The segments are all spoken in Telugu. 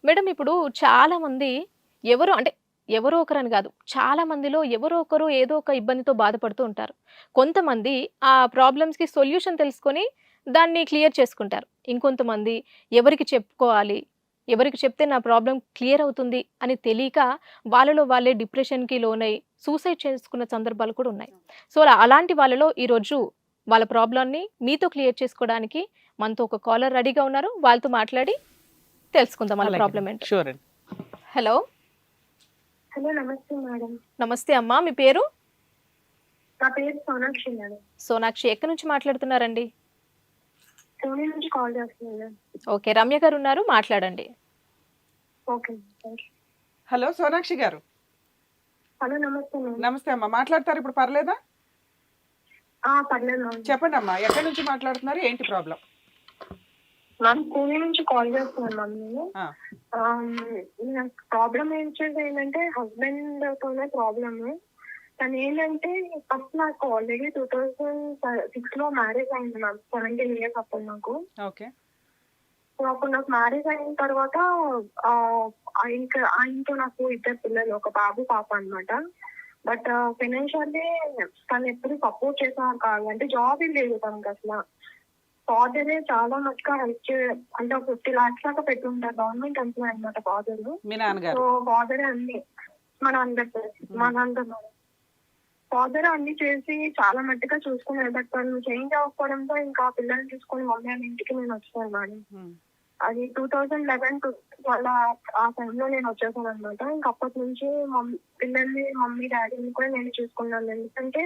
మేడం ఇప్పుడు చాలా మంది ఎవరు అంటే ఎవరో ఒకరని కాదు. చాలా మందిలో ఎవరో ఒకరు ఏదో ఒక ఇబ్బందితో బాధపడుతూ ఉంటారు. కొంతమంది ఆ ప్రాబ్లమ్స్‌కి సొల్యూషన్ తెలుసుకొని దాన్ని క్లియర్ చేసుకుంటారు. ఇంకొంతమంది ఎవరికి చెప్పుకోవాలి? ఎవరికి చెప్తే నా ప్రాబ్లమ్ క్లియర్ అవుతుంది అని తెలియక వాళ్ళలో వాళ్ళే డిప్రెషన్‌కి లోనై సూసైడ్ చేసుకున్న సందర్భాలు కూడా ఉన్నాయి. సో, అలాంటి వాళ్ళలో ఈరోజు వాళ్ళ ప్రాబ్లమ్‌ని మీతో క్లియర్ చేసుకోవడానికి మనతో ఒక కాలర్ రెడీగా ఉన్నారు. వాళ్ళతో మాట్లాడి తెలుసుకుందాం వాళ్ళ ప్రాబ్లమ్ ఏంటో. షూర్ అండి. హలో. హలో నమస్తే మేడం. నమస్తే అమ్మా. మీ పేరు? నా పేరు సోనాక్షి మేడం. సోనాక్షి. ఎక్కడి నుంచి మాట్లాడుతున్నారండి? పూణే నుంచి కాల్ చేస్తున్నాను. ఓకే. రమ్య గారు ఉన్నారు, మాట్లాడండి. Okay thank you. Hello Sonakshi గారు. హలో నమస్తే మేడం. నమస్తే అమ్మా, మాట్లాడతారు ఇప్పుడు, పర్లేదా? పర్లేదు మేడం. చెప్పండి అమ్మా, ఎక్కడి నుంచి మాట్లాడుతున్నారు, ఏంటి ప్రాబ్లం? మ్యామ్ పూణే నుంచి కాల్ చేస్తున్నాను మ్యామ్ నేను. నాకు ప్రాబ్లం ఏంటంటే హస్బెండ్ తోనే ప్రాబ్లమ్. తను ఏంటంటే ఫస్ట్ నాకు ఆల్రెడీ 2006 లో మ్యారేజ్ అయింది మ్యామ్. 17 years అప్పుడు నాకు. ఓకే. సో అప్పుడు నాకు మ్యారేజ్ అయిన తర్వాత ఇంకా ఆయనతో నాకు 2 పిల్లలు, ఒక బాబు పాప అన్నమాట. బట్ ఫైనాన్షియల్లీ తను ఎప్పుడు సపోర్ట్ చేసేవారు కాదు. అంటే జాబ్ ఏం లేదు తనకి అసలు. ఫాదరే చాలా మటుగా హెల్ప్ అంటే 50 lakhs దాకా పెట్టి ఉంటారు. గవర్నమెంట్ ఎంప్లాయ్ అనమాట ఫాదర్. మీ నాన్నగారు? సో ఫాదరే అన్ని మా నాన్న ఫాదర్ అన్ని చేసి చాలా మట్టుగా చూసుకున్నారు. బట్ తను చేంజ్ అవ్వకపోవడంతో ఇంకా పిల్లల్ని చూసుకొని మమ్మీ వాళ్ళ ఇంటికి నేను వచ్చాను మేడం. అది 2011 వాళ్ళ ఆ టైంలో నేను వచ్చేసాను అనమాట. ఇంకా అప్పటి నుంచి పిల్లల్ని మమ్మీ డాడీని కూడా నేను చూసుకున్నాను. ఎందుకంటే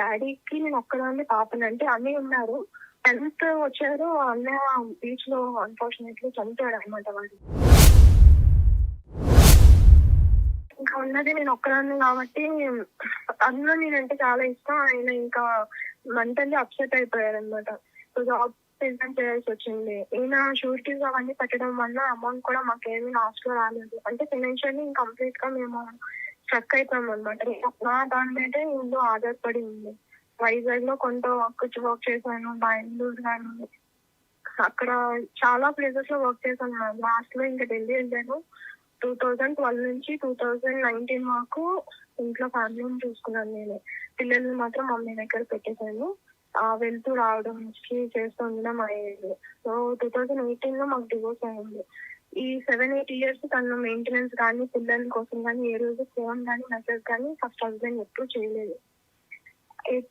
డాడీకి నేను ఒక్కదాన్ని పాపని, అంటే అన్నీ ఉన్నారు. 10th వచ్చారు, అన్నయ్య బీచ్ లో అన్ఫార్చునేట్లీ చనిపోయాడు అనమాట వాడు. ఇంకా ఉన్నది నేను ఒక్కదాన్ని కాబట్టి అందులో నేనంటే చాలా ఇష్టం. ఆయన ఇంకా మెంటల్లీ అప్సెట్ అయిపోయారు అనమాట. సో జాబ్ రిజైన్ చేయాల్సి వచ్చింది. ఈయన షూరిటీస్ అవన్నీ పెట్టడం వల్ల అమౌంట్ కూడా మాకేమీ లాస్ట్ లో రాలేదు. అంటే ఫైనాన్షియల్లీ కంప్లీట్ గా మేము స్ట్రక్ అయిపోయాం అనమాట. నా దాని మీదే ఇల్లు ఆధారపడి ఉంది. వైజాగ్ లో కొంత వర్క్ చేశాను, బెంగళూరు కానీ అక్కడ చాలా ప్లేసెస్ లో వర్క్ చేశాను. లాస్ట్ లో ఇంకా ఢిల్లీ వెళ్ళాను. 2012 నుంచి 2019 వరకు ఇంట్లో ఫ్యామిలీని చూసుకున్నాను నేనే. పిల్లల్ని మాత్రం మమ్మీ దగ్గర పెట్టేశాను. వెళ్తూ రావడం చేస్తూ ఉండడం అయ్యేది. సో 2018 లో మాకు డివోర్స్ అయింది. ఈ 7-8 years తను మెయింటెనెన్స్ కానీ పిల్లల కోసం కానీ ఏ రోజు ఫోన్ కానీ మెసేజ్ కానీ ఫస్ట్ హస్బెండ్ ఎప్పుడు చేయలేదు.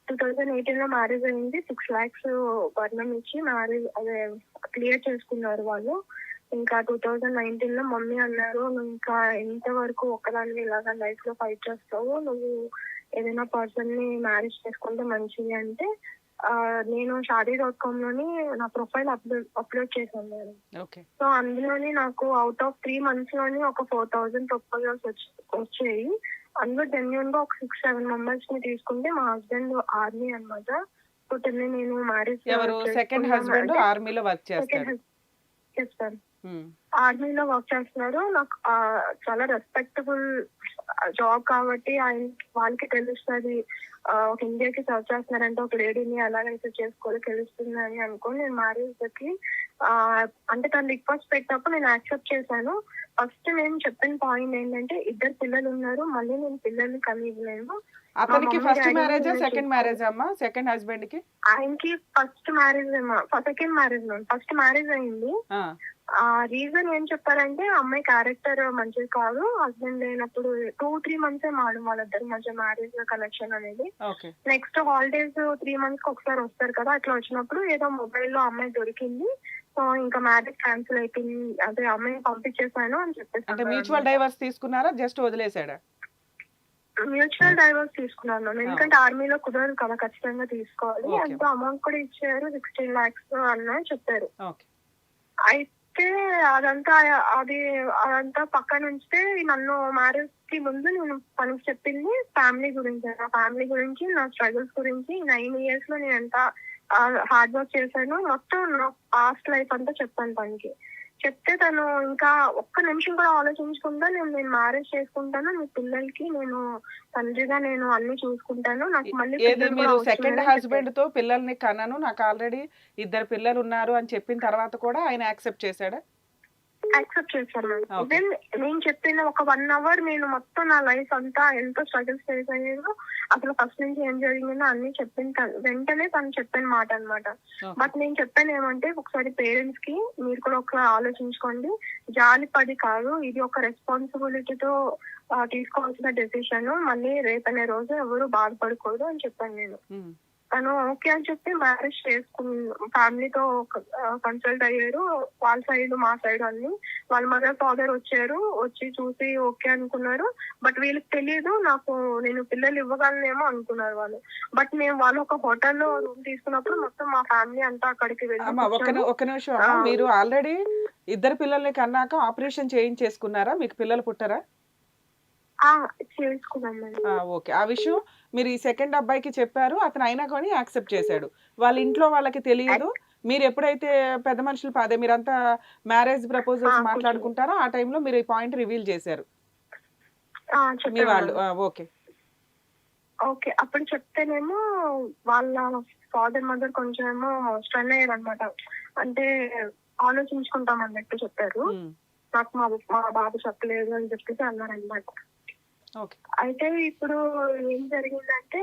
2018 లో మ్యారేజ్ అయింది. 6 lakhs వర్ణం ఇచ్చి మ్యారేజ్ అదే క్లియర్ చేసుకున్నారు వాళ్ళు. ఇంకా 2019 లో మమ్మీ అన్నారు, నువ్వు ఇంకా ఎంతవరకు ఒక్కదాన్ని ఇలాగా లైఫ్ లో ఫైట్ చేస్తావు, నువ్వు ఏదైనా పర్సన్ ని మ్యారేజ్ చేసుకుంటే మంచిది అంటే నేను Shaadi.com లోని నా ప్రొఫైల్ అప్లోడ్ చేశాను నేను. సో అందులోని నాకు అవుట్ ఆఫ్ 3 months లోని ఒక 4,000 ప్రపోజల్స్ వచ్చాయి. అందులో జెన్యూన్ గా ఒక 6-7 members ని తీసుకుంటే మా హస్బెండ్ ఆర్మీ అనమాట. సో నేను మ్యారేజ్ సెకండ్ హస్బెండ్ ఆర్మీలో వర్క్ చేస్తారు. చేస్తారు, ఆర్మీలో వర్క్ చేస్తున్నారు. నాకు చాలా రెస్పెక్టబుల్ జాబ్ కాబట్టి వాళ్ళకి తెలుస్తుంది ఒక ఇండియాకి సర్వ్ చేస్తున్నారంటే ఒక లేడీని ఎలాగైతే చేసుకోవాలో తెలుస్తుంది అని అనుకోని నేను మ్యారేజ్ కి అంటే తను రిక్వెస్ట్ పెట్టినప్పుడు నేను యాక్సెప్ట్ చేశాను. ఫస్ట్ నేను చెప్పిన పాయింట్ ఏంటంటే 2 పిల్లలు ఉన్నారు, మళ్ళీ నేను పిల్లల్ని కనివ్వలేను. అతనికి ఫస్ట్ మ్యారేజ్ సెకండ్ మ్యారేజ్ అమ్మా? సెకండ్ హస్బెండ్ కి ఆయనకి first marriage second marriage first marriage అయింది. రీజన్ ఏం చెప్పారంటే అమ్మాయి క్యారెక్టర్ మంచిది కాదు, హస్బెండ్ లేనప్పుడు 2-3 months మాడం వాళ్ళిద్దరు మధ్య మ్యారేజ్ కనెక్షన్ అనేది. నెక్స్ట్ హాలిడేస్ 3 months కి ఒకసారి వస్తారు కదా, అట్లా వచ్చినప్పుడు ఏదో మొబైల్ లో అమ్మాయి దొరికింది. సో ఇంకా మ్యారేజ్ క్యాన్సిల్ అయిపోయింది. అదే అమ్మాయిని పంపించేసాను అని చెప్పేసి. మ్యూచువల్ డైవర్స్ తీసుకున్నారా, జస్ట్ వదిలేసాడా? మ్యూచువల్ డైవర్స్ తీసుకున్నాను. ఎందుకంటే ఆర్మీలో కుదరదు కదా, ఖచ్చితంగా తీసుకోవాలి. ఎంతో అమౌంట్ కూడా ఇచ్చారు, 16 lakhs అన్న చెప్పారు. అయితే అదంతా పక్కన ఉంచితే నన్ను మ్యారేజ్ కి ముందు నేను తనకి చెప్పింది ఫ్యామిలీ గురించి, నా ఫ్యామిలీ గురించి, నా స్ట్రగుల్స్ గురించి. 9 years లో నేను ఎంత హార్డ్ వర్క్ చేశాను, మొత్తం నా పాస్ట్ లైఫ్ అంతా చెప్పాను తనకి. చెప్తే తను ఇంకా ఒక్క నిమిషం కూడా ఆలోచించకుండా నేను మ్యారేజ్ చేసుకుంటాను, మీ పిల్లలకి నేను తండ్రిగా నేను అన్ని చూసుకుంటాను, నాకు మళ్ళీ మీరు సెకండ్ హస్బెండ్ తో పిల్లల్ని కనను, నాకు ఆల్రెడీ 2 పిల్లలు ఉన్నారు అని చెప్పిన తర్వాత కూడా ఆయన యాక్సెప్ట్ చేశాడా? యాక్సెప్ట్ చేశారు మ్యామ్. Okay. ఈవెన్ నేను చెప్పిన ఒక 1 అవర్ నేను మొత్తం నా లైఫ్ అంతా ఎంతో స్ట్రగుల్స్ ఫేస్ అయ్యాను, అసలు ఫస్ట్ నుంచి ఏం జరిగిందో అన్ని వెంటనే తను చెప్పిన మాట అన్నమాట. Okay. బట్ నేను చెప్పాను ఏమంటే, ఒకసారి పేరెంట్స్ కి మీరు కూడా ఒకసారి ఆలోచించుకోండి, జాలి పడి కాదు, ఇది ఒక రెస్పాన్సిబిలిటీతో తీసుకోవాల్సిన డెసిషన్, మళ్ళీ రేపనే రోజు ఎవరు బాధపడకూడదు అని చెప్పాను నేను. ఉమ్. తను ఓకే అని చెప్పి మ్యారేజ్ ఫ్యామిలీతో కన్సల్ట్ అయ్యారు, వాళ్ళ సైడ్ మా సైడ్ అన్ని. వాళ్ళ మదర్ ఫాదర్ వచ్చారు, వచ్చి చూసి ఓకే అనుకున్నారు. బట్ వీళ్ళకి తెలియదు నేను పిల్లలు ఇవ్వగలనేమో అనుకున్నారు వాళ్ళు. బట్ మేము వాళ్ళు ఒక హోటల్లో రూమ్ తీసుకున్నప్పుడు మొత్తం మా ఫ్యామిలీ అంతా అక్కడికి అమ్మా వెళ్ళి ఒక నిమిషం అమ్మా, ఆ. మీరు ఆల్రెడీ ఇద్దరు పిల్లల్ని కన్నాక ఆపరేషన్ చేయించేసుకున్నారా? మీకు పిల్లలు పుట్టారా? చేసుకున్నాం మేము. ఓకే, ఆ విషయం మీరు ఈ సెకండ్ అబ్బాయికి చెప్పారు, అతను అయినా కానీ యాక్సెప్ట్ చేశాడు. వాళ్ళ ఇంట్లో వాళ్ళకి తెలియదు. మీరు ఎప్పుడైతే పెద్ద మనుషులు అదే మీరంతా మ్యారేజ్ ప్రపోజల్స్ కొంచెం. మాట్లాడుకుంటారో ఆ టైంలో మీరు ఈ పాయింట్ రివీల్ చేశారు మీ చెప్పాను వాళ్ళు. మేడం. ఓకే. ఓకే, అప్పుడు చెప్తేనేమో వాళ్ళ ఫాదర్ మదర్ కొంచెం ఏమో స్ట్రన్ అయ్యారు అనమాట. అంటే ఆలోచించుకుంటాం అన్నట్టు చెప్పారు. ఉమ్. నాకు మా బాబు చెప్పలేదు అని చెప్పేసి అన్నారు అనమాట. ఓకే. అయితే ఇప్పుడు ఏం జరిగిందంటే,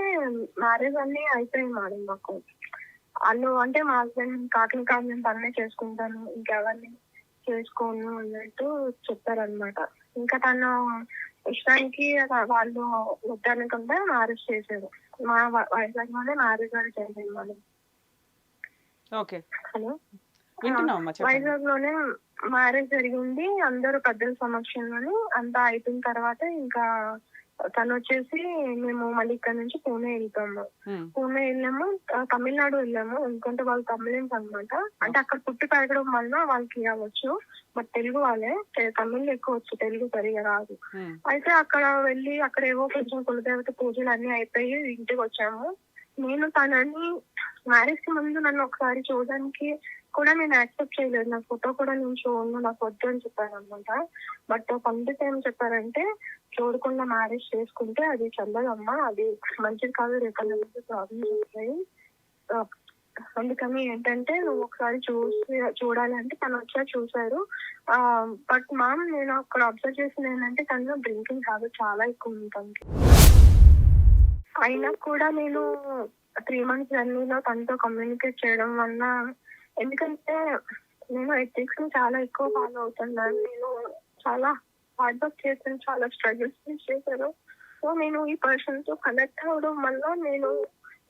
మ్యారేజ్ అన్ని అయిపోయింది మేడం మాకు. వాళ్ళు అంటే మా హస్బెండ్ కాకిన కాదు, నేను తన్నే చేసుకుంటాను, ఇంకెవరిని చేసుకోను అన్నట్టు చెప్పారనమాట. ఇంకా తను ఇష్టానికి వాళ్ళు వద్దనుకుంటే మ్యారేజ్ చేశారు. మా వైజాగ్ లోనే మ్యారేజ్ అని చేసింది మేడం. ఓకే, హలో, వింటున్నామమ్మా, చెప్పండి. వైజాగ్ లోనే మ్యారేజ్ జరిగింది, అందరూ పెద్దల సమక్షంలోని. అంతా అయిపోయిన తర్వాత ఇంకా తను వచ్చేసి మేము మళ్ళీ ఇక్కడ నుంచి పూణే వెళ్తాము. ఉమ్. పూణే వెళ్ళాము, తమిళనాడు వెళ్ళాము. ఎందుకంటే వాళ్ళు తమిళన్స్ అనమాట. అంటే అక్కడ పుట్టి పెరగడం వల్ల వాళ్ళకి అవ్వచ్చు, బట్ తెలుగు వాళ్ళే, తమిళ్ ఎక్కువ వచ్చు, తెలుగు సరిగా రాదు. ఉమ్. అయితే అక్కడ వెళ్ళి అక్కడ ఏవో కొంచెం కులదేవత పూజలు అన్ని అయిపోయి ఇంటికి వచ్చాము. నేను తనని మ్యారేజ్ కి ముందు నన్ను ఒకసారి చూడడానికి కూడా నేను యాక్సెప్ట్ చేయలేదు. నా ఫోటో కూడా నేను చూడను, నాకు వద్దు అని చెప్పాను అనమాట. బట్ పండిత్ ఏం చెప్పారంటే, చూడకుండా మ్యారేజ్ చేసుకుంటే అది చల్లదమ్మా, అది మంచిది కాదు, రేపు ప్రాబ్లమ్స్ వస్తాయి. అందుకని ఏంటంటే నువ్వు ఒకసారి చూడాలి అంటే తను వచ్చా చూసారు. బట్ మ్యామ్ నేను అక్కడ అబ్జర్వ్ చేసింది ఏంటంటే, తను డ్రింకింగ్ హ్యాబిట్ చాలా ఎక్కువ ఉంది తనకి. అయినా కూడా నేను 3 months జర్నీలో తనతో కమ్యూనికేట్ చేయడం వల్ల, ఎందుకంటే నేను ఎథిక్స్ ని చాలా ఎక్కువ ఫాలో అవుతున్నాను. నేను చాలా హార్డ్ వర్క్ చేశాను, చాలా స్ట్రగుల్స్ చేశాను. సో నేను ఈ పర్సన్ తో కనెక్ట్ అవ్వడం వల్ల నేను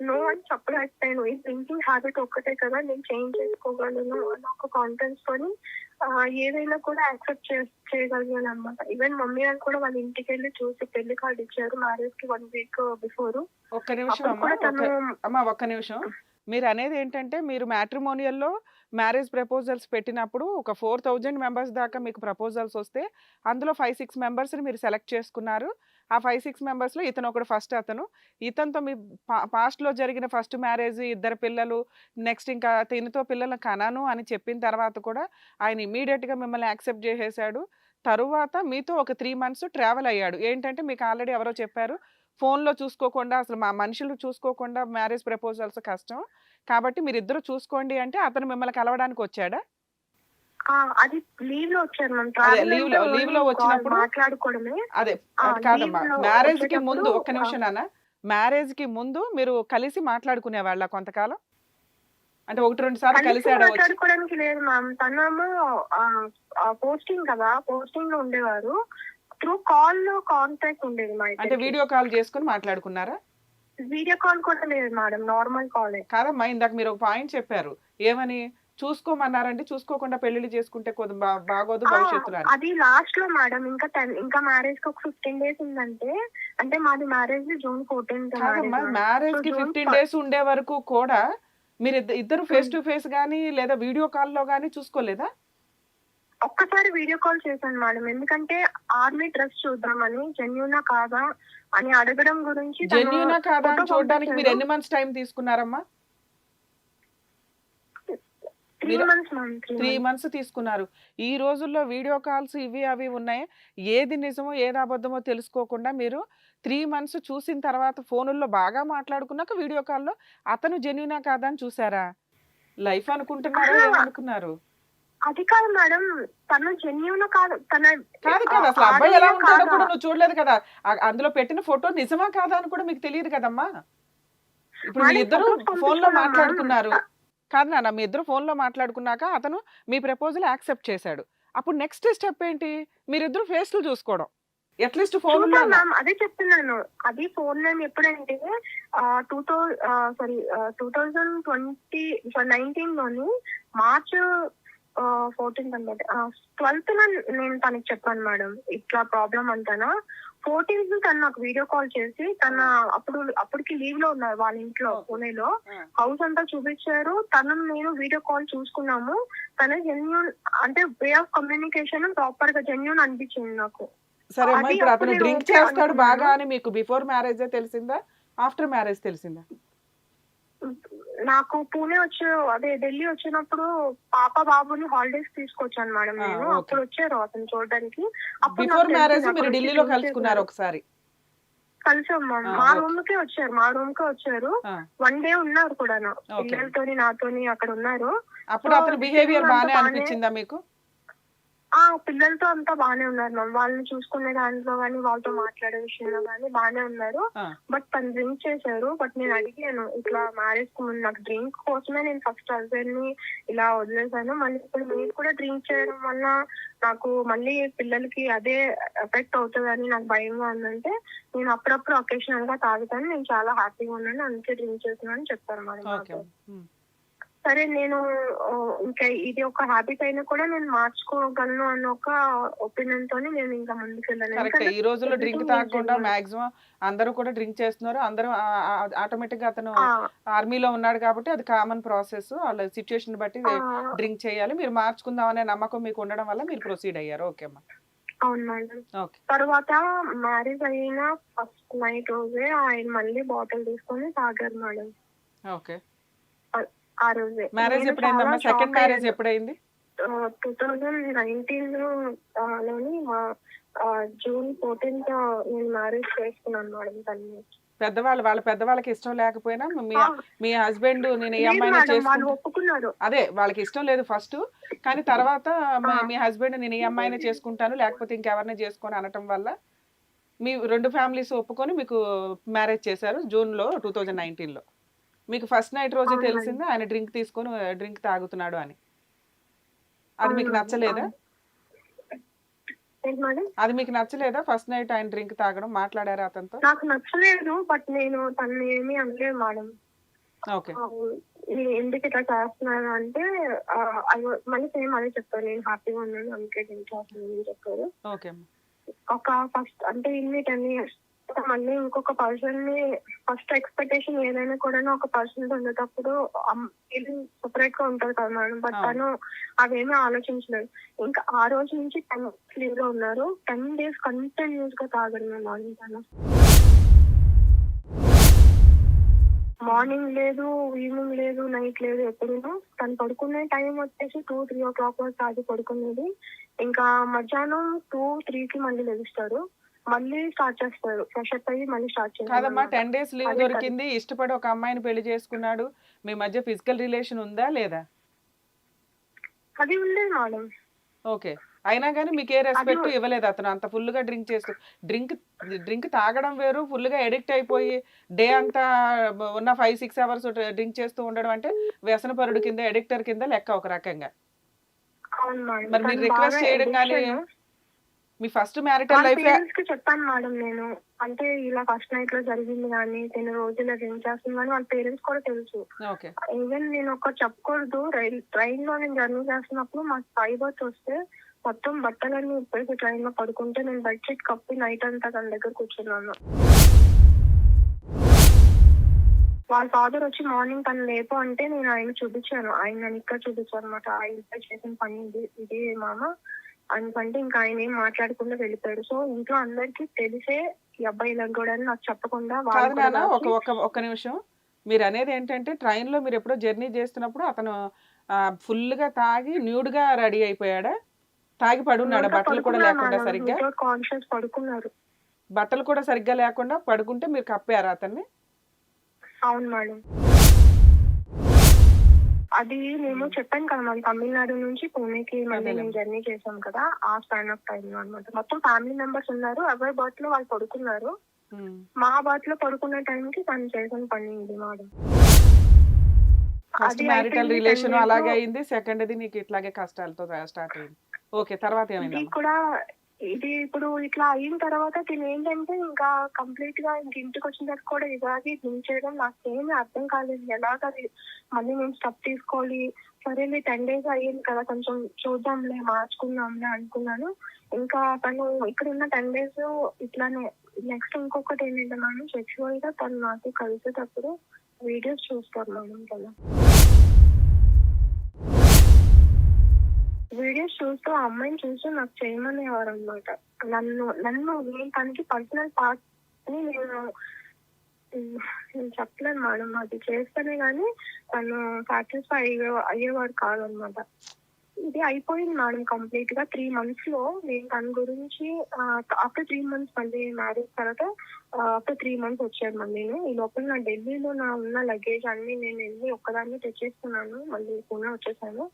నో అని చెప్పలేకపోయాను. ఈ థింకింగ్ హ్యాబిట్ ఒక్కటే కదా, నేను చేంజ్ చేసుకోగలను అన్న ఒక కాన్ఫిడెన్స్ తోని ఏదైనా కూడా యాక్సెప్ట్ చేయగలిగాను అనమాట. ఈవెన్ మమ్మీ వాళ్ళు కూడా వాళ్ళ ఇంటికి వెళ్ళి చూసి పెళ్లి కార్డు ఇచ్చారు మ్యారేజ్ కి 1 week బిఫోర్. ఒక్క నిమిషం అమ్మా, అమ్మా ఒక్క నిమిషం. మీరు అనేది ఏంటంటే, మీరు మ్యాట్రిమోనియల్లో మ్యారేజ్ ప్రపోజల్స్ పెట్టినప్పుడు ఒక 4000 మెంబర్స్ దాకా మీకు ప్రపోజల్స్ వస్తే అందులో 5-6 మెంబర్స్ని మీరు సెలెక్ట్ చేసుకున్నారు. ఆ 5-6 మెంబర్స్లో ఇతను ఒకడు ఫస్ట్. ఇతనితో మీ పాస్ట్లో జరిగిన ఫస్ట్ మ్యారేజ్, 2 పిల్లలు, నెక్స్ట్ ఇంకా తినతో పిల్లలను కనాను అని చెప్పిన తర్వాత కూడా ఆయన ఇమీడియట్గా మిమ్మల్ని యాక్సెప్ట్ చేసేసాడు. తరువాత మీతో ఒక 3 months ట్రావెల్ అయ్యాడు. ఏంటంటే మీకు ఆల్రెడీ ఎవరో చెప్పారు, ఫోన్లో చూసుకోకుండా, అసలు మా మనుషులు చూసుకోకుండా మ్యారేజ్ ప్రపోజల్స్ కష్టం, కాబట్టి మీరిద్దరు చూసుకోండి అంటే అతను మిమ్మల్ని కలవడానికి వచ్చాడా? అది లీవ్ లో వచ్చారు మ్యామ్. అదే లీవ్ లో వచ్చినప్పుడు మాట్లాడుకోవడమే. అదే అది కాదమ్మా, మ్యారేజ్ కి ముందు ఒక్క నిమిషం నాన్న, మ్యారేజ్ కి ముందు మీరు కలిసి మాట్లాడుకునే వాళ్ళ కొంతకాలం, అంటే 1-2 సార్లు కలిసి మాట్లాడుకోవడానికి లేదు మ్యామ్. తనేమో పోస్టింగ్ కదా, పోస్టింగ్ లో ఉండేవారు. త్రూ కాల్ లో కాంటాక్ట్ ఉండేది మా అంటే వీడియో కాల్ చేసుకుని మాట్లాడుకున్నారా? వీడియో కాల్ కూడా లేదు మేడం, నార్మల్ కాలే. కాదమ్మా, ఇందాక మీరు ఒక పాయింట్ చెప్పారు, ఏమని చూసుకోమన్నారంటే చూసుకోకుండా పెళ్లిళ్ళు చేసుకుంటే బాగోదు భవిష్యత్తులో. అది లాస్ట్ లో మేడం. ఇంకా మ్యారేజ్ కి ఒక 15 days ఉందంటే, అంటే మాది మ్యారేజ్ June 14th. కాదమ్మా, మ్యారేజ్ కి 15 days ఉండే వరకు కూడా మీరు ఇద్దరు ఫేస్ టు ఫేస్ గానీ లేదా వీడియో కాల్లో గానీ చూసుకోలేదా? ఒక్కసారి వీడియో కాల్ చేశాను మేడం, ఎందుకంటే ఆర్మీ డ్రెస్ చూద్దామని, జెన్యూనా కాదా అని అడగడం గురించి. జెన్యూనా కాదా అని చూడడానికి మీరు ఎన్ని మంత్స్ టైం తీసుకున్నారమ్మా? 3 months తీసుకున్నారు. ఈ రోజుల్లో వీడియో కాల్స్ ఇవి అవి ఉన్నాయి, ఏది నిజమో ఏది అబద్ధమో తెలుసుకోకుండా మీరు 3 months చూసిన తర్వాత ఫోనుల్లో బాగా మాట్లాడుకున్నాక వీడియో కాల్లో అతను జెన్యూనా కాదా అని చూసారా? లైఫ్ అనుకుంటున్నారా, ఏమనుకున్నారు? అది కాదు మేడం, తను జెన్యూన్ కాదు, కాదు కాదు అసలు అబ్బాయి ఎలా ఉంటాడో కాదా? కూడా నువ్వు చూడలేదు కదా. అందులో పెట్టిన ఫోటో నిజమా కాదా అని కూడా మీకు తెలియదు కదమ్మా. ఇప్పుడు మీ మేడం, ఇద్దరు photos ఫోన్ లో పంపించుకున్నాం మాట్లాడుకున్నారు. మ్యామ్. కాదు నాన్న, మీ ఇద్దరు ఫోన్ లో మాట్లాడుకున్నాక అతను మీ ప్రపోజల్ యాక్సెప్ట్ చేశాడు. అప్పుడు నెక్స్ట్ స్టెప్ ఏంటి? మీరిద్దరు ఫేస్ లు చూసుకోవడం, అట్లీస్ట్ ఫోన్ చూసాం మ్యామ్, అదే చెప్తున్నాను. అది ఫోన్ నేమ్ ఎప్పుడంటే 2019 లోని మార్చ్ 14th అనమాట, 12th నేను తనకి చెప్పాను మేడం ఇట్లా ప్రాబ్లం అంటానా. 14th తను నాకు వీడియో కాల్ చేసి అప్పటికి లీవ్ లో ఉన్నారు వాళ్ళ ఇంట్లో పూణేలో. హౌస్ అంతా చూపించారు, తను నేను వీడియో కాల్ చూసుకున్నాము. తన జెన్యూన్ అంటే వే ఆఫ్ కమ్యూనికేషన్ ప్రాపర్ గా జెన్యూన్ అనిపించింది నాకు. సరే అమ్మా, అది ఇప్పుడు అప్పుడు అతను నేను డ్రింక్ ఓకే చేస్తాడు అనుకున్నాను. బాగా అని మీకు బిఫోర్ మ్యారేజ్ తెలిసిందా, ఆఫ్టర్ మ్యారేజ్ తెలిసిందా? నాకు పూణే ఢిల్లీ వచ్చినప్పుడు పాప బాబుని హాలిడేస్ తీసుకొచ్చాను మేడం నేను. ఓకే. అప్పుడు వచ్చారు అతను చూడడానికి. అప్పుడు బిఫోర్ నాకు మ్యారేజ్ తెలిసింది, మీరు అప్పుడు ఢిల్లీలో వచ్చి కలుసుకున్నారు చూసేశారు. ఒకసారి. కలిసాం మ్యామ్. ఆ, మా ఓకే. రూమ్ కే వచ్చారు, మా రూమ్ కే వచ్చారు. ఆ, 1 డే ఉన్నారు కూడా ఓకే. పిల్లలతోని నాతోని అక్కడ ఉన్నారు. అప్పుడు సో అతని బిహేవియర్ అంతా బానే బానే అనిపించిందా మీకు? పిల్లలతో అంతా బానే ఉన్నారు మ్యామ్. వాళ్ళని చూసుకునే దాంట్లో కానీ వాళ్ళతో మాట్లాడే విషయంలో కానీ బానే ఉన్నారు. ఆ, బట్ తను డ్రింక్ చేశారు. బట్ నేను అడిగాను ఇట్లా మ్యారేజ్ కు ముందు, నాకు డ్రింక్ కోసమే నేను ఫస్ట్ హస్బెండ్ ని ఇలా వదిలేసాను. మళ్ళీ ఇప్పుడు మీరు కూడా డ్రింక్ చేయడం వల్ల నాకు మళ్ళీ పిల్లలకి అదే ఎఫెక్ట్ అవుతుందని నాకు భయంగా ఉందంటే, నేను అప్పుడప్పుడు ఒకేషనల్ గా తాగుతాను, నేను చాలా హ్యాపీగా ఉన్నాను, అందుకే డ్రింక్ చేస్తున్నాను చెప్పారు మరి ఓకే. నాకు. సరే నేను ఇంకా ఇది ఒక హ్యాబిట్ అయినా కూడా నేను మార్చుకోగలను అన్న ఒక ఒపీనియన్ తోని నేను ఇంకా ముందుకెళ్ళాను. కరెక్ట్. ఈ రోజుల్లో డ్రింక్ తాగకుండా మాక్సిమం అందరూ కూడా డ్రింక్ చేస్తున్నారు. అందరూ ఆటోమేటిక్ గా అతను ఆర్మీలో ఉన్నాడు కాబట్టి అది కామన్ ప్రాసెస్. వాళ్ళ సిచ్యుయేషన్ బట్టి డ్రింక్ చేయాలి. మీరు మార్చుకుందాం అనే నమ్మకం మీకు ఉండడం వల్ల మీరు ప్రొసీడ్ అయ్యారు. ఓకే అమ్మా. అవును మేడం. ఓకే. తర్వాత మ్యారేజ్ అయిన ఫస్ట్ నైట్ రోజే ఆయన మళ్ళీ బాటిల్ తీసుకొని తాగారు మేడం. ఓకే. ఆ రోజే మ్యారేజ్ నేను ఎప్పుడైందమ్మా? చాలా సెకండ్ షాక్ మ్యారేజ్ అయ్యాను. ఎప్పుడైంది? 2019 లోని జూన్ 14th నేను మ్యారేజ్ చేసుకున్నాను మేడం తనని. వాళ్ళ పెద్దవాళ్ళకి ఇష్టం లేకపోయినా మీ హస్బెండ్ నేను ఈ లేదు అమ్మాయిని మేడం, వాళ్ళు చేసుకుంటా, ఒప్పుకున్నారు. అదే వాళ్ళకి ఇష్టం లేదు ఫస్ట్, కానీ తర్వాత మీ హస్బెండ్ నేను ఈ అమ్మాయిని చేసుకుంటాను లేకపోతే ఇంకెవరిని చేసుకొని అనటం వల్ల మీ రెండు ఫ్యామిలీస్ ఒప్పుకొని మీకు మ్యారేజ్ చేశారు జూన్లో 2019లో. మీకు ఫస్ట్ నైట్ రోజే అవును మేడం. తెలిసిందా ఆయన డ్రింక్ తాగుతున్నాడు అని? అది మీకు అవును మేడం. నచ్చలేదా? ఏంటి మేడం? అది మీకు నచ్చలేదా? ఫస్ట్ నైట్ ఆయన డ్రింక్ తాగడం, మాట్లాడారా అతనితో? నాకు నచ్చలేదు, బట్ నేను తను ఏమీ అనలేదు మేడం. ఓకే. నేను ఎందుకు ఇట్లా చేస్తున్నాను అంటే మళ్ళీ సేమ్ అదే చెప్పారు, నేను హ్యాపీగా ఉన్నాను అందుకే డ్రింక్ చేస్తున్నాను చెప్పారు. ఓకే. ఒక ఫస్ట్ అంటే ఇన్ని 10 years మళ్ళీ ఇంకొక పర్సన్ ని, ఫస్ట్ ఎక్స్పెక్టేషన్ ఏదైనా కూడా ఒక పర్సన్ ఉండేటప్పుడు ఫీలింగ్ సెపరేట్ గా ఉంటది కదా మేడం. బట్ తను అవేమీ ఆలోచించలేదు. ఇంకా ఆ రోజు నుంచి 10 లీవ్ లో ఉన్నారు. 10 days కంటిన్యూస్ గా తాగరు మేము. మార్నింగ్ లేదు, ఈవినింగ్ లేదు, నైట్ లేదు, ఎప్పుడూ. తను పడుకునే టైం వచ్చేసి 2-3 o'clock వరకు తాగి పడుకునేది. ఇంకా మధ్యాహ్నం 2-3కి మళ్ళీ లెగుస్తారు, మళ్ళీ స్టార్ట్ చేస్తారు, ఫ్రెష్ అప్ అయ్యి మళ్ళీ స్టార్ట్ కాదమ్మా, చేస్తారు. 10 days లీవ్ దొరికింది, ఇష్టపడి ఒక అమ్మాయిని పెళ్లి చేసుకున్నాడు, మీ మధ్య ఫిజికల్ రిలేషన్ ఉందా లేదా? అది ఉండేది మేడం. ఓకే. అయినా కానీ మీకు ఏ రెస్పెక్ట్ ఇవ్వలేదు అతను? అంత ఫుల్ గా డ్రింక్ చేస్తూ, డ్రింక్ తాగడం వేరు, ఫుల్ గా ఎడిక్ట్ అయిపోయి డే అంతా ఉన్న 5-6 hours డ్రింక్ చేస్తూ ఉండడం అంటే వ్యసనపరుడు కింద, ఎడిక్టర్ కింద లెక్క ఒక రకంగా. అవును మేడం. మరి మీరు రిక్వెస్ట్ చేయడం కానీ, మీ ఫస్ట్ మ్యారిటల్ లైఫ్ పేరెంట్స్ కి చెప్పాను మేడం నేను, అంటే ఇలా ఫస్ట్ నైట్ లో జరిగింది కానీ 10 రోజులు డ్రింక్ చేస్తుంది కానీ వాళ్ళ పేరెంట్స్ కూడా తెలుసు. ఓకే. ఈవెన్ నేను ఒక చెప్పకూడదు, ట్రైన్ లో నేను జర్నీ చేస్తున్నప్పుడు మాకు ఫైబర్స్ వస్తే మొత్తం బట్టలన్నీ ఇప్పటికీ ట్రైన్ లో పడుకుంటే నేను బెడ్షీట్ కప్పి నైట్ అంతా తన దగ్గర కూర్చున్నాను. వాళ్ళ ఫాదర్ వచ్చి మార్నింగ్ తను లేపు అంటే నేను ఆయన చూపించాను, ఆయన ఇక్కడ చూపించాను అనమాట. ఆయన చేసిన పని ఇది మామ అనుకంటే ఇంకా ఆయన ఏం మాట్లాడకుండా వెళ్ళిపోయాడు. సో ఇంట్లో అందరికి తెలిసే ఈ అబ్బాయి ఇలా కూడా నాకు చెప్పకుండా కాదు నాన్న, ఒక నిమిషం. మీరు అనేది ఏంటంటే ట్రైన్ లో మీరు ఎప్పుడో జర్నీ చేస్తున్నప్పుడు అతను ఫుల్ గా తాగి న్యూడ్ గా రెడీ అయిపోయాడా? తాగి పడున్నాడా? బట్టలు కూడా లేకుండా సరిగ్గా? కాన్షియస్ పడుకున్నారు. బట్టలు కూడా సరిగ్గా లేకుండా పడుకుంటే మీరు కప్పారా అతన్ని? అవును మేడం. అది మేము చెప్పాను కదా, మనం తమిళనాడు నుంచి పూణేకి మళ్ళీ అదేలే. మేము జర్నీ చేసాం కదా, ఆ స్పాన్ ఆఫ్ టైం లో అనమాట. మొత్తం ఫ్యామిలీ మెంబర్స్ ఉన్నారు, ఎవరి బర్త్ లో వాళ్ళు పడుకున్నారు. ఉమ్. మా బర్త్ లో పడుకున్న టైంకి తను చేసిన పని ఇది మేడం. ఫస్ట్ అది మ్యారిటల్ అయిపోయింది, 10 రిలేషన్ days అలాగే లో అయింది, సెకండ్ది నీకు ఇట్లాగే కష్టాలతో స్టార్ట్ అయింది. ఓకే, తర్వాత ఇది ఏమైందమ్మా? కూడా ఇది ఇప్పుడు ఇట్లా అయిన తర్వాత తిని ఏంటంటే ఇంకా కంప్లీట్ గా ఇంక ఇంటికి వచ్చిన తర్వాత కూడా ఇలాగే థింక్ చేయడం నాకేమీ అర్థం కాలేదు. ఎలాగ అది మళ్ళీ నేను స్టెప్ తీసుకోవాలి. సరేలే 10 days అయ్యింది కదా, కొంచెం చూద్దాంలే మార్చుకుందాంలే అనుకున్నాను. ఇంకా తను ఇక్కడ ఉన్న 10 days ఇట్లానే. నెక్స్ట్ ఇంకొకటి ఏంటంటే మేడం, సెక్చువల్ గా తను నాతో కలిసేటప్పుడు వీడియోస్ చూస్తారు మేడం తను. వీడియోస్ చూస్తూ ఆ అమ్మాయిని చూస్తూ నాకు చేయమనేవారు అనమాట. నన్ను నన్ను నేను తనకి పర్సనల్ పార్ట్ ని నేను చెప్పలేను మేడం. అది చేస్తేనే గానీ తను సాటిస్ఫై అయ్యేవాడు కాదనమాట. ఇది అయిపోయింది మేడం కంప్లీట్ గా 3 months లో. నేను తన గురించి ఆఫ్టర్ 3 months మళ్ళీ మ్యారేజ్ తర్వాత ఆఫ్టర్ 3 months వచ్చాను మళ్ళీ. ఈ లోపల నా ఢిల్లీలో నా ఉన్న లగేజ్ అన్ని నేను వెళ్ళి ఒక్కదాన్ని తెచ్చేసుకున్నాను. మళ్ళీ పూణే వచ్చేసాను.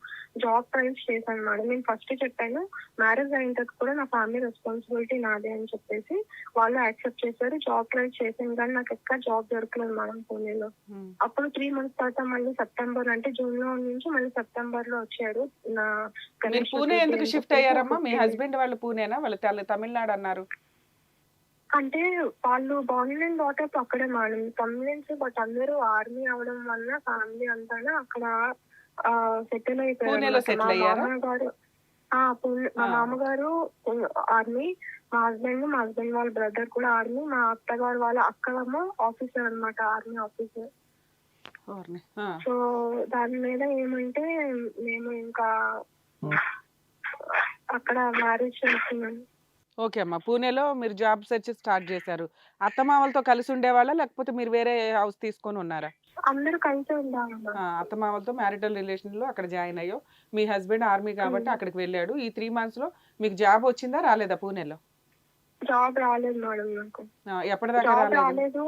జాబ్ ట్రైల్స్ చేశాను మేడం. నేను ఫస్ట్ చెప్పాను, మ్యారేజ్ అయిన తర్వాత కూడా నా ఫ్యామిలీ రెస్పాన్సిబిలిటీ నాదే అని చెప్పేసి వాళ్ళు యాక్సెప్ట్ చేశారు. జాబ్ ట్రైల్స్ చేశాను కానీ నాకు ఎక్కడ జాబ్ దొరకలేదు మేడం పూణేలో. అప్పుడు 3 months తర్వాత మళ్ళీ సెప్టెంబర్, అంటే జూన్ లో నుంచి మళ్ళీ సెప్టెంబర్ లో వచ్చాడు. నా మీరు గణేష్ పూణే చతుర్థి ఎందుకు అని షిఫ్ట్ చెప్పేసి అయ్యారమ్మా? మీ ఒక హస్బెండ్ వాళ్ళు పూణేనా, వాళ్ళు తమిళనాడు అన్నారు? అంటే వాళ్ళు బార్న్ అండ్ డాటర్ అక్కడే మేడం, తమిళన్స్. బట్ అందరూ ఆర్మీ అవడం వల్ల ఫ్యామిలీ అంతా అక్కడ సెటిల్ అయిపోయారు పూణేలో అన్నమాట. సెటిల్ మా అయ్యారా? మామగారు మా మామగారు ఆర్మీ, మా హస్బెండ్ వాళ్ళ బ్రదర్ కూడా ఆర్మీ, మా అత్తగారు వాళ్ళ అక్కడేమో ఆఫీసర్ అన్నమాట, ఆర్మీ ఆఫీసర్. ఓర్ని. సో దాని మీద ఏమంటే మేము ఇంకా అక్కడ మ్యారేజ్ చేసుకున్నాను. ఓకే అమ్మా, పూణేలో మీరు జాబ్ సెర్చ్ స్టార్ట్ చేశారు. అత్తమామలతో కలిసి ఉండేవాళ్ళా, లేకపోతే మీరు వేరే హౌస్ తీసుకొని ఉన్నారా? అందరూ కలిసి ఉండాలి. అత్తమామలతో మ్యారిటల్ రిలేషన్ లో అక్కడ జాయిన్ అయ్యో. మీ హస్బెండ్ ఆర్మీ కాబట్టి అక్కడికి వెళ్ళాడు. ఈ 3 months లో మీకు జాబ్ వచ్చిందా రాలేదా పూణేలో? జాబ్ రాలేదు మేడం నాకు. ఎప్పటిదాకా జాబ్ రాలేదు? రాలేదు.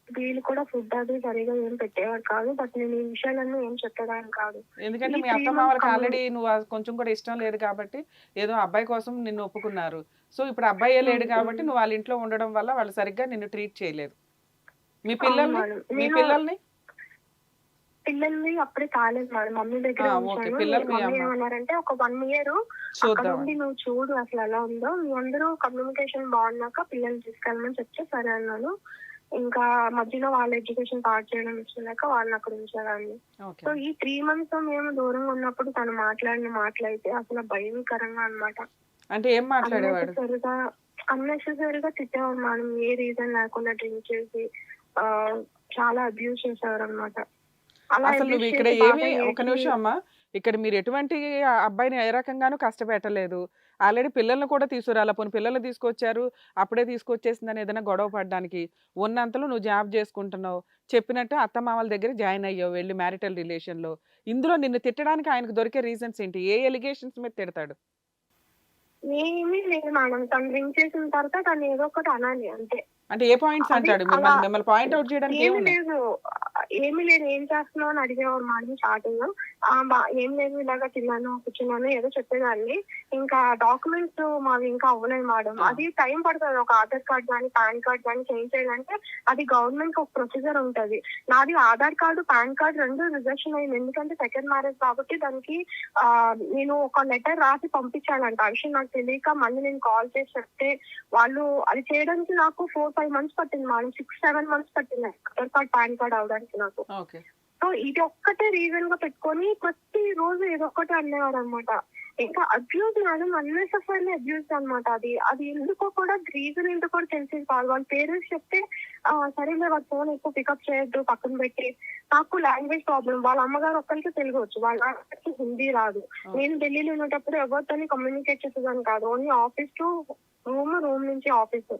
వీళ్ళు కూడా ఫుడ్ అది సరిగా ఏం పెట్టేవారు కాదు. బట్ నేను ఈ విషయాలన్నీ ఏం చెప్పేదాన్ని కాదు. ఎందుకంటే ఈ మీ 3 అత్తమామలకి months ఆల్రెడీ నువ్వు కొంచెం కూడా ఇష్టం లేదు కాబట్టి ఏదో అబ్బాయి కోసం నిన్ను ఒప్పుకున్నారు. సో ఇప్పుడు అబ్బాయే లేడు కాబట్టి నువ్వు వాళ్ళ ఇంట్లో ఉండడం వల్ల వాళ్ళు సరిగ్గా నిన్ను ట్రీట్ చేయలేదు. మీ పిల్లల్ని మీ పిల్లల్ని పిల్లల్ని అప్పుడే కాలేదు మేడం, మమ్మీ దగ్గర ఓకే, ఉంచాను. పిల్లలు మీ మమ్మీ అమ్మ ఏమన్నారంటే ఒక 1 year అక్కడ చూద్దాం. ఉండి నువ్వు చూడు అసలు ఎలా ఉందో, మీ అందరూ కమ్యూనికేషన్ బాగున్నాక పిల్లల్ని తీసుకెళ్ళమని చెప్తే సరే అన్నాను. ఇంకా మధ్యలో వాళ్ళ ఎడ్యుకేషన్ స్టార్ట్ చేయడం ఇష్టలేక వాళ్ళని అక్కడ ఉంచారండి. ఓకే. సో ఈ 3 months మేము దూరంగా ఉన్నప్పుడు తను మాట్లాడిన మాటలైతే అసలు భయంకరంగా అన్నమాట. అంటే ఏం మాట్లాడేవాడు? అన్నెసెసరీగా తిట్టేవాడు మేడం. ఏ రీజన్ లేకుండా డ్రింక్ చేసి చాలా అబ్యూస్ చేసేవారు అనమాట. అలా అసలు నువ్వు abuse ఇక్కడ చేసి ఏమి, బాగా ఒక నిమిషం అమ్మా, ఇక్కడ మీరు ఎటువంటి అబ్బాయిని ఏ రకంగానూ కష్టపెట్టలేదు. ఆల్రెడీ పిల్లల్ని కూడా తీసుకురాలా, పోనీ పిల్లల్ని తీసుకొచ్చారు అప్పుడే తీసుకొచ్చేసిందని ఏదైనా గొడవ పడడానికి. ఉన్నంతలో నువ్వు జాబ్ చేసుకుంటున్నావు, చెప్పినట్టు అత్తమామల దగ్గర జాయిన్ అయ్యావు వెళ్ళి మ్యారిటల్ రిలేషన్ లో. ఇందులో నిన్ను తిట్టడానికి ఆయనకు దొరికే రీజన్స్ ఏంటి? ఏ ఎలిగేషన్స్ మీద తిడతాడు? ఏమీ లేదు మేడం. తను డ్రింక్ చేసిన తర్వాత తను ఏదో ఒకటి అనాలి అంతే. అంటే ఏ పాయింట్స్ అది అంటాడు? అలా మిమ్మల్ని పాయింట్ అవుట్ చేయడానికి ఏమీ ఏమున్నాయి? లేదు. ఏం చేస్తున్నావు అని అడిగేవారు మేడం స్టార్టింగ్. ఏం లేదు, ఇలాగా తిన్నాను కూర్చున్నాను ఏదో చెప్పేదాన్ని. ఇంకా డాక్యుమెంట్స్ మావి ఇంకా అవ్వలేదు మేడం. అది టైం పడుతుంది. ఒక ఆధార్ కార్డ్ కానీ పాన్ కార్డ్ కానీ చేంజ్ చేయాలంటే అది గవర్నమెంట్ ఒక ప్రొసీజర్ ఉంటది. నాది Aadhaar card pan card 2 rejection అయింది. ఎందుకంటే సెకండ్ మ్యారేజ్ కాబట్టి దానికి నేను ఒక లెటర్ రాసి పంపించాలంట. ఆ విషయం నాకు తెలియక మళ్ళీ నేను కాల్ చేసి చెప్తే వాళ్ళు అది చేయడానికి నాకు 4-5 months పట్టింది మేడం. 6-7 months పట్టింది ఆధార్ కార్డ్ పాన్ కార్డ్ అవడానికి నాకు. ఓకే. సో ఇది ఒక్కటే రీజన్ గా పెట్టుకొని ప్రతి రోజు ఏదో ఒకటి అనేవాడు అనమాట. ఇంకా అబ్యూజ్ మేడం, అన్నెసెసరీ అబ్యూజ్ అనమాట. అది ఎందుకో కూడా రీజన్ ఏంటో కూడా తెలిసేది కాదు. వాళ్ళ పేరెంట్స్ చెప్తే సరేలే వాళ్ళ ఫోన్ ఎక్కువ పికప్ చేయొద్దు పక్కన పెట్టి. నాకు లాంగ్వేజ్ ప్రాబ్లం. వాళ్ళ అమ్మగారు ఒక్కరికి తెలుగు వచ్చు, వాళ్ళ నాన్నకి హిందీ రాదు. నేను ఢిల్లీలో ఉండేటప్పుడు ఎవరితో కమ్యూనికేట్ చేసేదాన్ని కాదు. ఓన్లీ ఆఫీస్ టు రూమ్ నుంచి ఆఫీస్.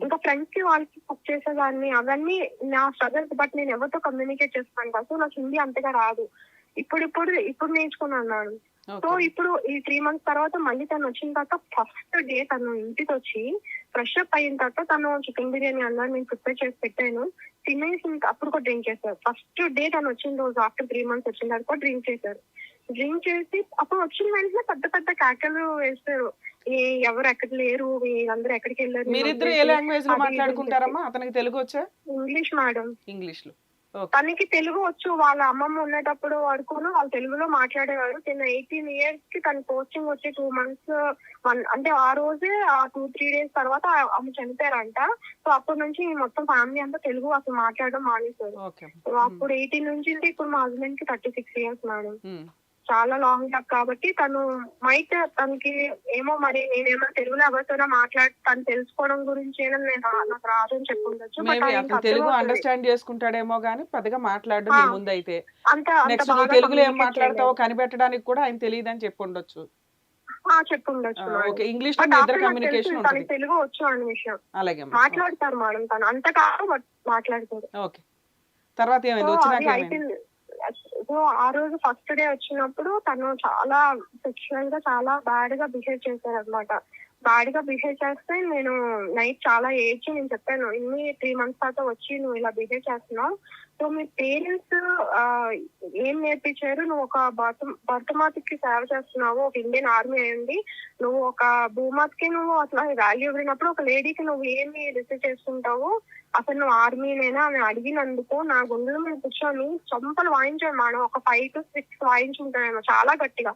ఇంకా ఫ్రెండ్స్ కి వాళ్ళకి కుక్ చేసేదాన్ని. అవన్నీ నా స్ట్రగల్స్. బట్ నేను ఎవరితో కమ్యూనికేట్ చేస్తాను కదా, సో నాకు హిందీ అంతగా రాదు. ఇప్పుడు నేర్చుకున్నాను. సో ఇప్పుడు ఈ 3 months తర్వాత మళ్ళీ తను వచ్చిన తర్వాత ఫస్ట్ డే తను ఇంటికి వచ్చి ఫ్రెష్ అప్ అయిన తర్వాత తను చికెన్ బిర్యానీ అన్నారు, నేను ప్రిపేర్ చేసి పెట్టాను. తినేసి ఇంకా అప్పుడు కూడా డ్రింక్ చేశారు. ఫస్ట్ డే తను వచ్చిన రోజు ఆఫ్టర్ 3 months వచ్చిన తర్వాత కూడా డ్రింక్ చేశారు. డ్రింక్ చేసి అప్పుడు వచ్చిన వెంటనే పెద్ద పెద్ద కేకలు వేస్తారు, ఎవరు ఎక్కడ లేరు, వీళ్ళందరూ ఎక్కడికి వెళ్ళారు. మీరిద్దరు ఏ లాంగ్వేజ్ లో మాట్లాడుకుంటారమ్మా? అతనికి తెలుగు వచ్చా? English madam. ఇంగ్లీష్ లో. తనకి తెలుగు వచ్చు. వాళ్ళ అమ్మమ్మ ఉండేటప్పుడు వరకు వాళ్ళు తెలుగులో మాట్లాడేవారు. తను 18 years కి తన పోస్టింగ్ వచ్చి 2 months అంటే ఆ రోజే 2-3 days తర్వాత ఆమె చనిపోయారంట. సో అప్పటి నుంచి మొత్తం ఫ్యామిలీ అంతా తెలుగు అసలు మాట్లాడడం మానేశారు. అప్పుడు 18 నుంచి ఇప్పుడు మా హస్బెండ్ కి 36 years మేడం. చాలా లాంగ్ గ్యాప్ కాబట్టి తను మైట్ తనకి ఏమో మరి నేనేమో తెలుగులో ఎవరితోనో తను తెలుసుకోవడం గురించి నాకు రాదని చెప్పుండొచ్చు. తెలుగు అండర్స్టాండ్ చేసుకుంటాడేమో గానీ పెద్దగా మాట్లాడడం మీ ముందు అయితే నెక్స్ట్ నువ్వు తెలుగులో ఏం మాట్లాడతావో కనిపెట్టడానికి కూడా ఆయన తెలియదని చెప్పుండొచ్చు. చెప్పుండొచ్చు. ఓకే, ఇంగ్లీష్ లో మీ ఇద్దరు కమ్యూనికేషన్ ఉంటుంది. తెలుగు వచ్చు అనే విషయం. అలాగే మాట్లాడతారు మేడం, తను అంత కాదు బట్ మాట్లాడతారు. ఓకే, తర్వాత ఏమైంది? వచ్చినాక సో ఆ రోజు ఫస్ట్ డే వచ్చినప్పుడు తను చాలా సెక్షువల్ గా చాలా బ్యాడ్ గా బిహేవ్ చేశారు అనమాట. బ్యాడ్ గా బిహేవ్ చేస్తే నేను నైట్ చాలా ఏడ్చి నేను చెప్పాను, ఇన్ని 3 months తర్వాత వచ్చి నువ్వు ఇలా బిహేవ్ చేస్తున్నావు, సో మీ పేరెంట్స్ ఏం నేర్పించారు, నువ్వు ఒక భరతమాతకి సేవ చేస్తున్నావు, ఒక ఇండియన్ ఆర్మీ అయ్యింది, నువ్వు ఒక భూమాతకి నువ్వు అసలు వాల్యూ ఇవ్వనప్పుడు ఒక లేడీకి నువ్వు ఏమి రిసీవ్ చేసుకుంటావు, అసలు నువ్వు ఆర్మీనేనా అని అడిగినందుకు నా గుండెల మీద కూర్చొని చంపలు వాయించాను మేడం. ఒక 5 to 6 వాయించుంటానేమో చాలా గట్టిగా.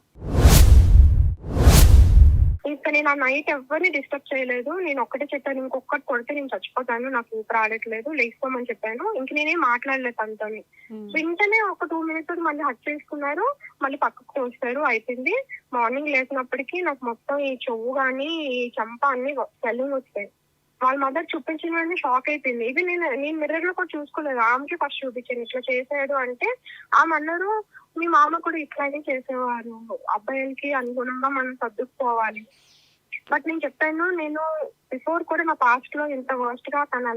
ఇంకా నేను ఆ నైట్ ఎవరిని డిస్టర్బ్ చేయలేదు. నేను ఒక్కటే చెప్పాను, ఇంకొకటి కొడితే నేను చచ్చిపోతాను, నాకు ఊపిరి ఆడట్లేదు, లేకపోమని చెప్పాను. ఇంక నేనేం మాట్లాడలేదు తనతో. వెంటనే ఒక 2 minutes మళ్ళీ హక్ చేసుకున్నారు, మళ్ళీ పక్కకు తోస్తారు, అయిపోయింది. మార్నింగ్ లేచినప్పటికీ నాకు మొత్తం ఈ చెవు గానీ ఈ చెంప అన్ని స్వెల్లింగ్ వచ్చాయి. వాళ్ళ మదర్ చూపించిన వెంటనే షాక్ అయిపోయింది. ఇది నేను మిర్రర్ లో కూడా చూసుకోలేదు, ఆమెకి ఫస్ట్ చూపించాను ఇట్లా చేసాడు అంటే. ఆమె అన్నారు, మీ మామ కూడా ఇట్లాగే చేసేవారు, అబ్బాయిలకి అనుగుణంగా మనం సర్దుకుపోవాలి. బట్ నేను చెప్పాను, నేను బిఫోర్ కూడా నా పాస్ట్ లో ఇంత వర్స్ట్ గా తను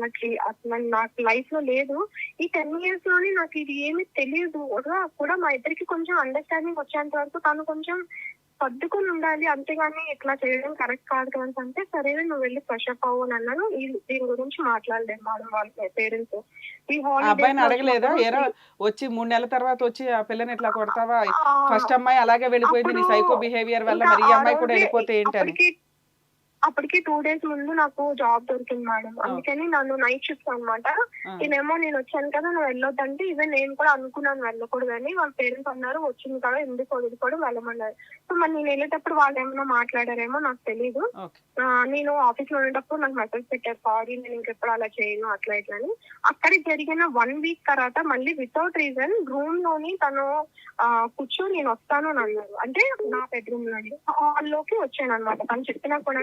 అసలు నాకు లైఫ్ లో లేదు. ఈ 10 years లోనే నాకు ఇది ఏమీ తెలియదు కూడా. మా ఇద్దరికి కొంచెం అండర్స్టాండింగ్ వచ్చేంత వరకు తను కొంచెం సర్దుకుని ఉండాలి, అంతేగాని ఇట్లా చేయడం కరెక్ట్ కాదు కదా అంటే, సరే నువ్వు వెళ్ళి ఫ్రెష్ అప్ అవ్వు అని అన్నాను. దీని గురించి మాట్లాడలేదు మేడం వాళ్ళ పేరెంట్స్. ఈ అబ్బాయిని అడగలేదా? ఏరా వచ్చి 3 నెలల తర్వాత వచ్చి ఆ పిల్లని ఇట్లా కొడతావా, ఫస్ట్ అమ్మాయి అలాగే వెళ్ళిపోయింది నీ సైకో బిహేవియర్ వల్ల, మరి ఈ అమ్మాయి కూడా వెళ్ళిపోతే ఏంటని? అప్పటికి 2 days ముందు నాకు జాబ్ దొరికింది మేడం, అందుకని నన్ను నైట్ షిఫ్ట్ అనమాట. నేనేమో నేను వచ్చాను కదా నువ్వు వెళ్ళొద్దంటే, ఈవెన్ నేను కూడా అనుకున్నాను వెళ్ళకూడదు అని. వాళ్ళ పేరెంట్స్ అన్నారు, వచ్చింది కదా ఎందుకు వదులుకోవడం వెళ్ళమన్నారు. సో మరి నేను వెళ్ళేటప్పుడు వాళ్ళు ఏమైనా మాట్లాడారేమో నాకు తెలీదు. నేను ఆఫీస్ లో ఉండేటప్పుడు నాకు మెసేజ్ పెట్టారు, సారీ నేను ఇంకెప్పుడు అలా చేయను అట్లా ఇట్లా అని. అక్కడ జరిగిన 1 week తర్వాత మళ్ళీ వితౌట్ రీజన్ రూమ్ లోని తను కూర్చొని నేను వస్తాను అని అన్నారు. అంటే నా బెడ్రూమ్ లోని హాల్లోకి వచ్చాను అనమాట. తను చెప్పినా కూడా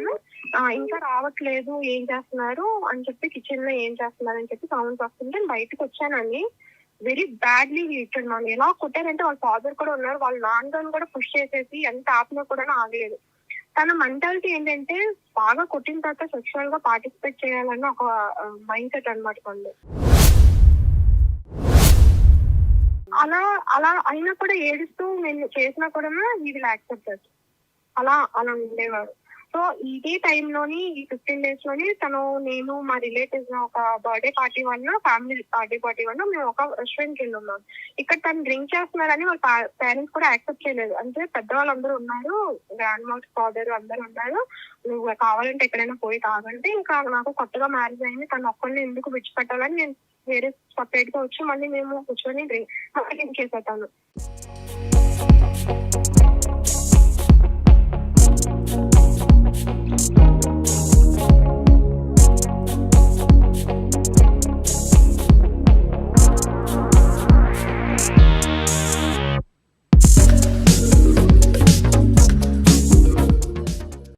ఇంకా రావట్లేదు, ఏం చేస్తున్నారు అని చెప్పి, కిచెన్ లో ఏం చేస్తున్నారు అని చెప్పి సౌండ్స్ వస్తుంటే బయటకు వచ్చానండి. Very badly heated ma'am. ఎలా కొట్టారంటే వాళ్ళ ఫాదర్ కూడా ఉన్నారు, వాళ్ళ నాన్నగారిని కూడా పుష్ చేసేసి ఎంత ఆపినా కూడా ఆగలేదు. తన మెంటాలిటీ ఏంటంటే బాగా కొట్టిన తర్వాత సెక్షువల్ గా పార్టిసిపేట్ చేయాలన్న ఒక మైండ్ సెట్ అనమాట కొంది. అలా అయినా కూడా ఏడుస్తూ నేను చేసినా కూడా ఈ విల్ యాక్సెప్ట్ అలా ఉండేవారు. సో ఇదే టైంలోని ఈ 15 days లోని తను నేను మా రిలేటివ్స్ ఒక బర్త్డే పార్టీ వల్ల ఫ్యామిలీ పార్టీ వల్ల మేము ఒక రెస్టారెంట్ కి వెళ్ళున్నాం. ఇక్కడ తను డ్రింక్ చేస్తున్నారని వాళ్ళ పేరెంట్స్ కూడా యాక్సెప్ట్ చేయలేదు. అంటే పెద్దవాళ్ళందరూ ఉన్నారు, గ్రాండ్ మదర్ ఫాదర్ అందరూ ఉన్నారు, నువ్వు కావాలంటే ఎక్కడైనా పోయి తాగంటే. ఇంకా నాకు కొత్తగా మ్యారేజ్ అయింది, తను ఒక్కరిని ఎందుకు విడిచిపెట్టాలని నేను వేరే సపరేట్ గా వచ్చి మళ్ళీ మేము కూర్చొని డ్రింక్ చేసేటాను.